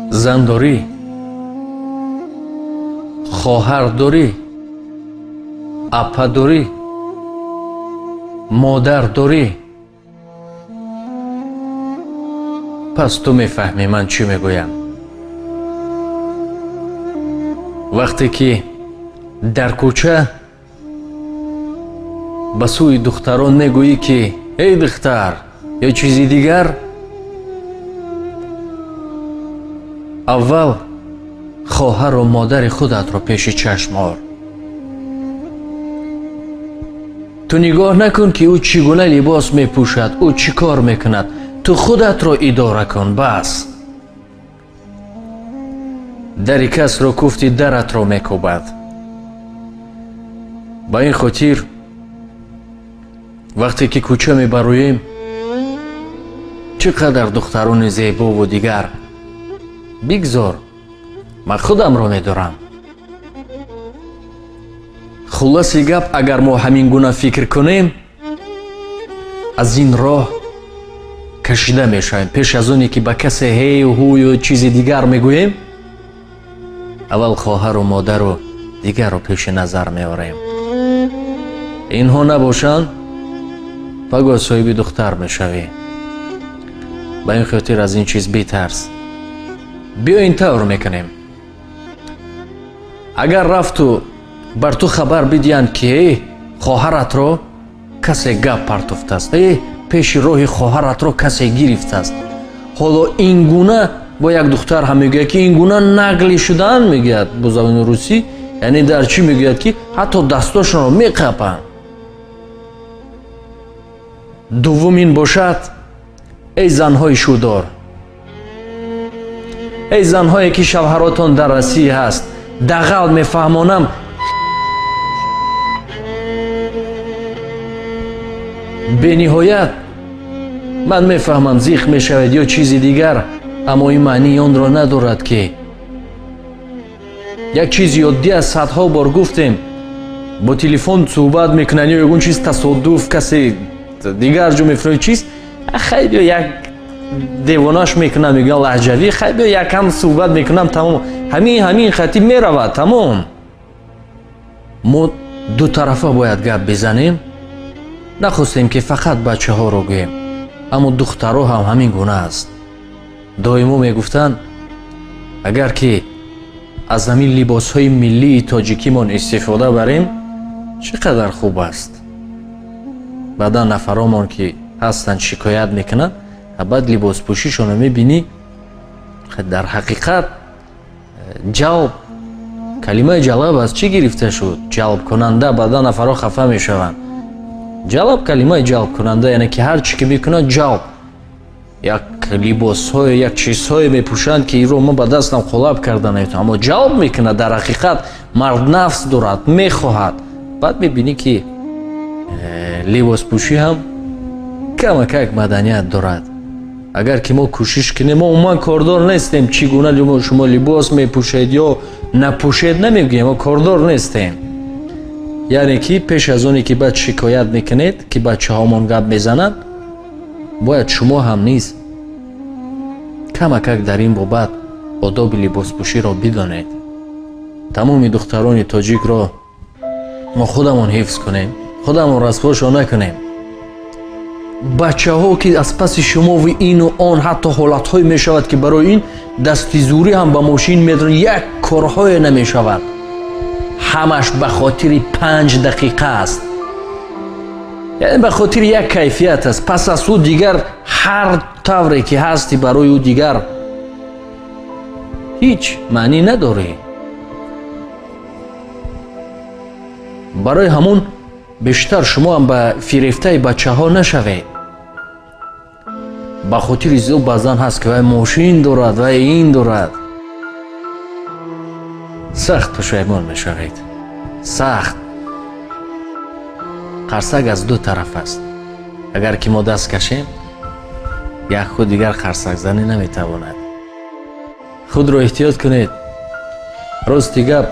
زن داری، خواهر داری، اپا داری، مادر داری. پس تو میفهمی من چی میگویم. وقتی که در کوچه به سوی دختران میگویی که ای دختر یا چیزی دیگر، اول خواهر و مادر خودت رو پیش چشم آر. تو نگاه نکن که او چگونه لباس میپوشد، او چی کار میکند. تو خودت رو اداره کن. بس در کس رو کوفتی درت رو میکوبد. با این خاطر وقتی که کوچه میبرویم چقدر دختران زیبا و دیگر بگذار، من خودم رو میدارم. خلاصی گپ، اگر ما همین گونه فکر کنیم از این راه کشیده میشویم. پیش از اونی که به کسی هی و هوی و چیز دیگر میگوییم، اول خواهر و مادر و دیگر رو پیش نظر میاریم. اینها نباشند بگو صاحب دختر میشوی. با این خاطر از این چیز بیترس. بیا این طور میکنیم، اگر رفت و بر تو خبر بدین که خواهرت رو کسی گپ پرتفته است، پیش روح خواهرت رو کسی گرفته است، حالا این گونه با یک دختر هم میگه که این گونه نقلی شدن، میگه با زبان روسی، یعنی در چی میگه که حتی دستاشون رو میقپن. دومین باشد ای زنهای شودار، ای زنهایی که شوهراتون در رسی هست، دغل میفهمانم به نهایت من میفهمم زیخ میشود یا چیزی دیگر، اما این معنی آن را ندارد که یک چیزی عادی از صدها بار گفتیم، با تلفن صحبت میکنن یا اون چیز تصادف کسی دیگر جو میفرمه چیز خیلی یک دیواناش میکنم، میگن لهجوی، خیلی یکم صحبت میکنم، تمام همین خطی میرود. تمام ما دو طرفه باید گپ بزنیم، نخواستیم که فقط بچه ها رو گوییم، اما دخترها هم همین گونه است. دائما میگفتن اگر که از همین لباس های ملی تاجیکی من استفاده بریم چقدر خوب است. بعدا نفرامون که هستن شکایت میکنن، بعد لباس پوشیشون رو میبینی، در حقیقت جلب، کلمه جلب از چی گرفته شد؟ جلب کننده. بعدا نفرها خفه میشوند. جلب کلمه جلب کننده یعنی که هر چی که میکنن جلب، یک لباس های یک چیزهای میپوشند که این رو ما به دستم خلاب کردن نیتونم، اما جلب میکنه. در حقیقت مرد نفس دارد، میخواهد. بعد میبینی که لباس پوشی هم کمک مدنیت دارد. اگر که ما کوشش کنیم، ما کاردار نیستیم چگونه شما لباس میپوشید یا نپوشید نمیگیم، ما کاردار نیستیم. یعنی که پیش از اونی که بعد شکایت میکنید که بچه هامون گپ میزنند، باید شما هم نیز کمک در این بابت آداب لباس پوشی را بدانید. تمام دختران تاجیک را ما خودمون حفظ کنیم، خودمون رسواشو نکنیم. بچه ها که از پس شما و این و آن حتی حالت های می شود که برای این دستی زوری هم به ماشین میدرن، یک کارهای نمی شود، همش به خاطر 5 دقیقه است، یعنی به خاطر یک کیفیت است. پس از او دیگر هر طوری که هستی برای او دیگر هیچ معنی نداره. برای همون بیشتر شما هم به فریفته بچه ها نشوید. به خاطر زیو بعضن هست که وای ماشین دارد، وای این دارد، سخت پشیمان میشوید. سخت. قرصک از دو طرف است. اگر که ما دست کشیم، یک خود دیگر قرصک زنی نمیتواند. خود رو احتیاط کنید. راستی گپ